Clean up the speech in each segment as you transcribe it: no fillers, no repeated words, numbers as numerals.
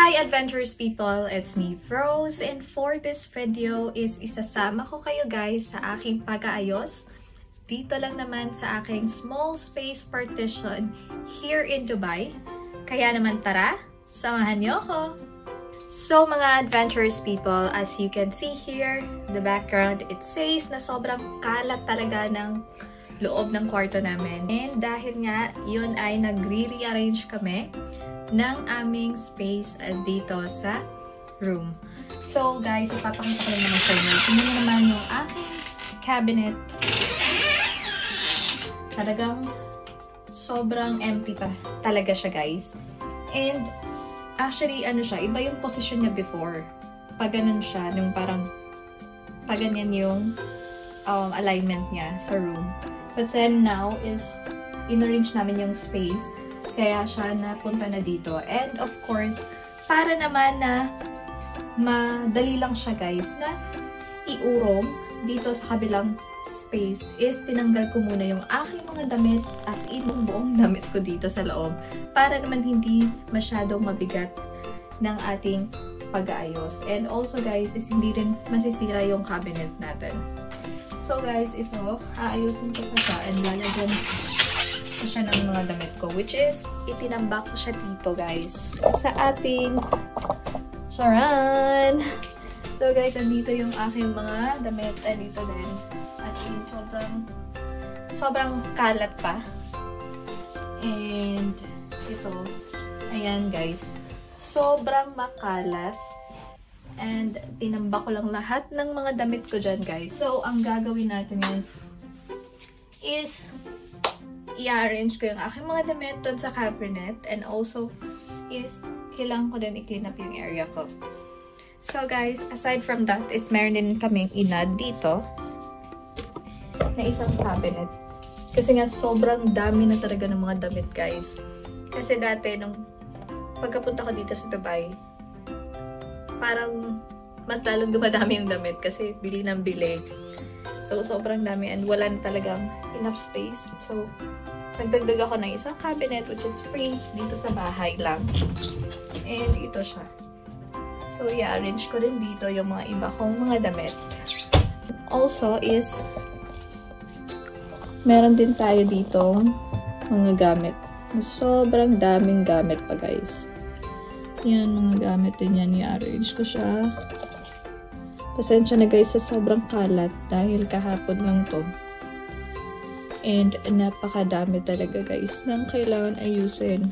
Hi adventurous people! It's me, Rose, and for this video is isasama ko kayo guys sa aking pag-aayos dito lang naman sa aking small space partition here in Dubai. Kaya naman tara, samahan niyo ako! So mga adventurous people, as you can see here, the background, it says na sobrang kalat talaga ng loob ng kwarto namin. And dahil nga, yun ay nagre-rearrange kami ng aming space dito sa room. So guys, ipapakita ko lang naman sa inyo. Tingnan niyo naman yung aking cabinet. Talagang sobrang empty pa talaga siya guys. And actually, ano siya, iba yung position niya before. Pag ganun siya, nung parang pag ganyan yung alignment niya sa room. But then now is in-arrange namin yung space. Kaya siya napunta na dito. And of course, para naman na madali lang siya guys na iurong dito sa kabilang space is tinanggal ko muna yung aking mga damit as in buong damit ko dito sa loob para naman hindi masyadong mabigat ng ating pag-aayos. And also guys, is hindi rin masisira yung cabinet natin. So guys, ito, aayusin ko pa siya and lalagyan ko siya ng mga damit ko, which is itinambak ko siya dito guys sa ating charan. So guys, andito yung aking mga damit and dito din. As in, sobrang kalat pa. And ito, ayan guys, sobrang makalat. And tinambak ko lang lahat ng mga damit ko dyan guys. So ang gagawin natin yun is i-arrange ko yung aking mga damit doon sa cabinet. And also is kailangan ko din i-clean up yung area ko. So guys, aside from that is meron din kaming inad dito na isang cabinet. Kasi nga sobrang dami na talaga ng mga damit guys. Kasi dati nung pagkapunta ko dito sa Dubai, parang mas lalong dumadami yung damit kasi bili ng bili. So sobrang dami and wala na talagang enough space. So nagdagdag ako ng isang cabinet which is free dito sa bahay lang. And ito siya. So i-arrange ko rin dito yung mga iba kong mga damit. Also is meron din tayo dito mga gamit. Sobrang daming gamit pa guys. Yan, mga gamit din yan. I-arrange ko siya. Pasensya na guys sa sobrang kalat dahil kahapon lang to. And napakadami talaga guys nang kailangan ayusin.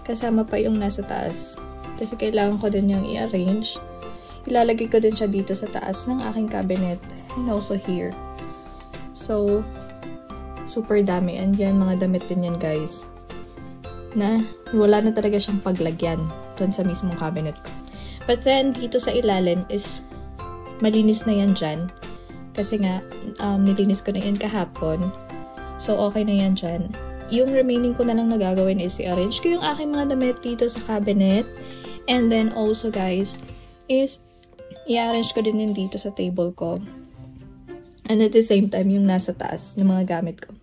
Kasama pa yung nasa taas. Kasi kailangan ko din yung i-arrange. Ilalagay ko din siya dito sa taas ng aking cabinet. And also here. So, super dami. And yan, mga damit din yan guys. Na wala na talaga siyang paglagyan doon sa mismong cabinet ko. But then, dito sa ilalim is malinis na yan dyan. Kasi nga, nilinis ko na yan kahapon. So, okay na yan dyan. Yung remaining ko na lang nagagawin is i-arrange ko yung aking mga damit dito sa cabinet. And then also guys, is i-arrange ko din yun dito sa table ko. And at the same time, yung nasa taas ng mga gamit ko.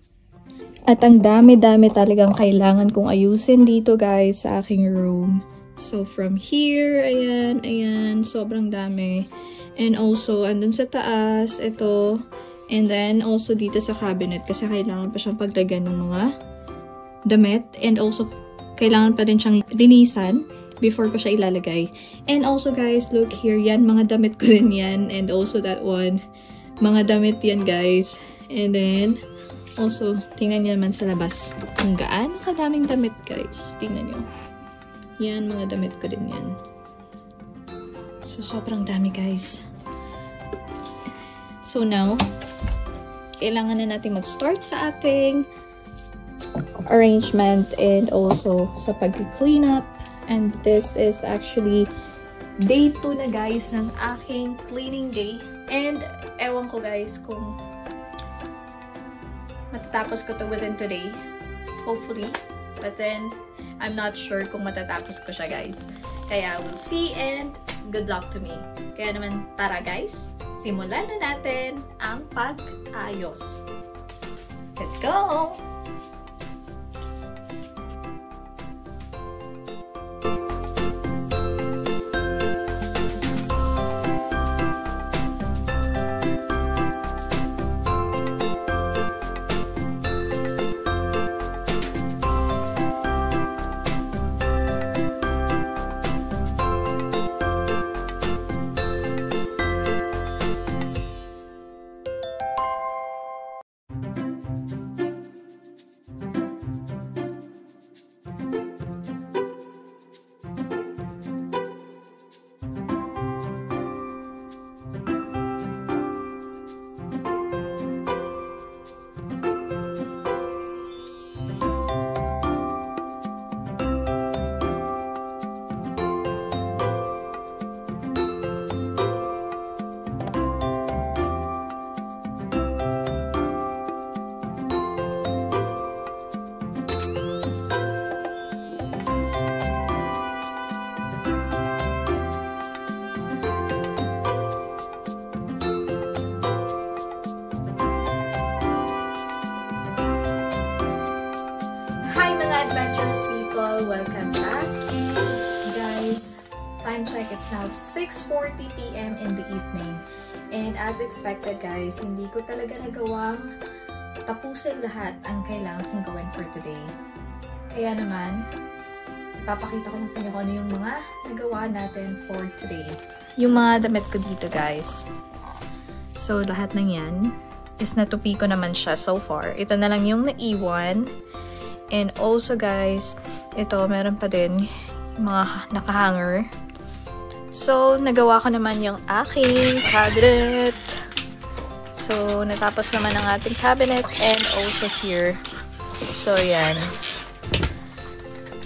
At ang dami-dami talagang kailangan kong ayusin dito guys sa aking room. So from here, ayan, ayan, sobrang dami. And also, andun sa taas, ito. And then also dito sa cabinet kasi kailangan pa siyang paglagyan ng mga damit. And also, kailangan pa rin siyang linisan before ko siya ilalagay. And also guys, look here, yan, mga damit ko din yan. And also that one, mga damit yan guys. And then also, tingnan niyo naman sa labas kung gaano kadaming damit guys. Tingnan niyo. Yan, mga damit ko din yan. So, sobrang dami guys. So now, kailangan na natin mag-start sa ating arrangement and also sa pag-clean up. And this is actually day 2 na guys ng aking cleaning day. And ewan ko guys kung matatapos ko to within today. Hopefully. But then, I'm not sure kung matatapos ko siya guys. Kaya we'll see and good luck to me. Kaya naman, tara guys, simulan na natin ang pag-ayos. Let's go! all, welcome back. Guys, time check, it's now 6:40 PM in the evening. And as expected guys, hindi ko talaga nagawang tapusin lahat ang kailangan kong gawin for today. Kaya naman, ipapakita ko lang sa inyo kung ano yung mga nagawa natin for today. Yung mga damit ko dito guys. So, lahat ng yan is natupi ko naman siya so far. Ito na lang yung naiwan. And also guys, ito meron pa din mga nakahanger. So, nagawa ko naman yung aking cabinet. So, natapos naman ang ating cabinet and also here. So, yan.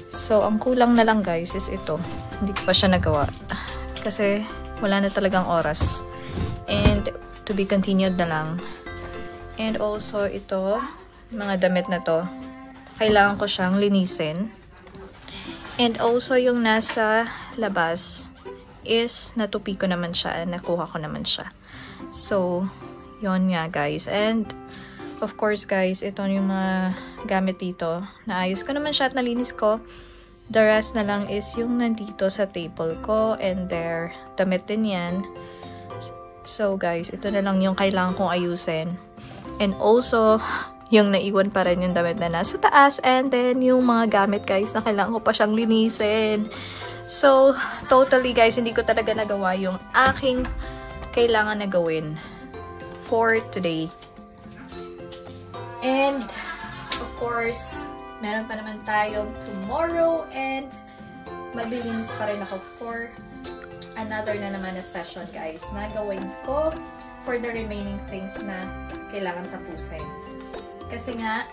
So, ang kulang na lang guys is ito. Hindi ko pa siya nagawa. Kasi, wala na talagang oras. And, to be continued na lang. And also, ito, mga damit na to. Kailangan ko siyang linisin. And also, yung nasa labas is natupi ko naman siya. Nakuha ko naman siya. So, yun nga guys. And, of course guys, ito yung mga gamit dito. Naayos ko naman siya at nalinis ko. The rest na lang is yung nandito sa table ko. And there, damit din yan. So guys, ito na lang yung kailangan kong ayusin. And also, yung naiwan pa rin yung damit na nasa taas. And then, yung mga gamit guys na kailangan ko pa siyang linisin. So, totally guys, hindi ko talaga nagawa yung aking kailangan na gawin for today. And, of course, meron pa naman tayong tomorrow. And, maglilinis pa rin ako for another na naman na session guys na gawin ko for the remaining things na kailangan tapusin. Kasi nga,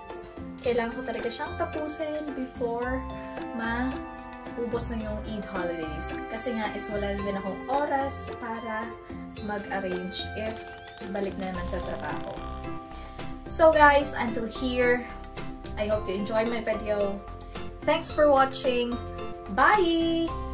kailangan ko talaga siyang tapusin before maubos na yung Eid holidays. Kasi nga, is wala din akong oras para mag-arrange if balik na naman sa trabaho. So guys, until here, I hope you enjoyed my video. Thanks for watching. Bye!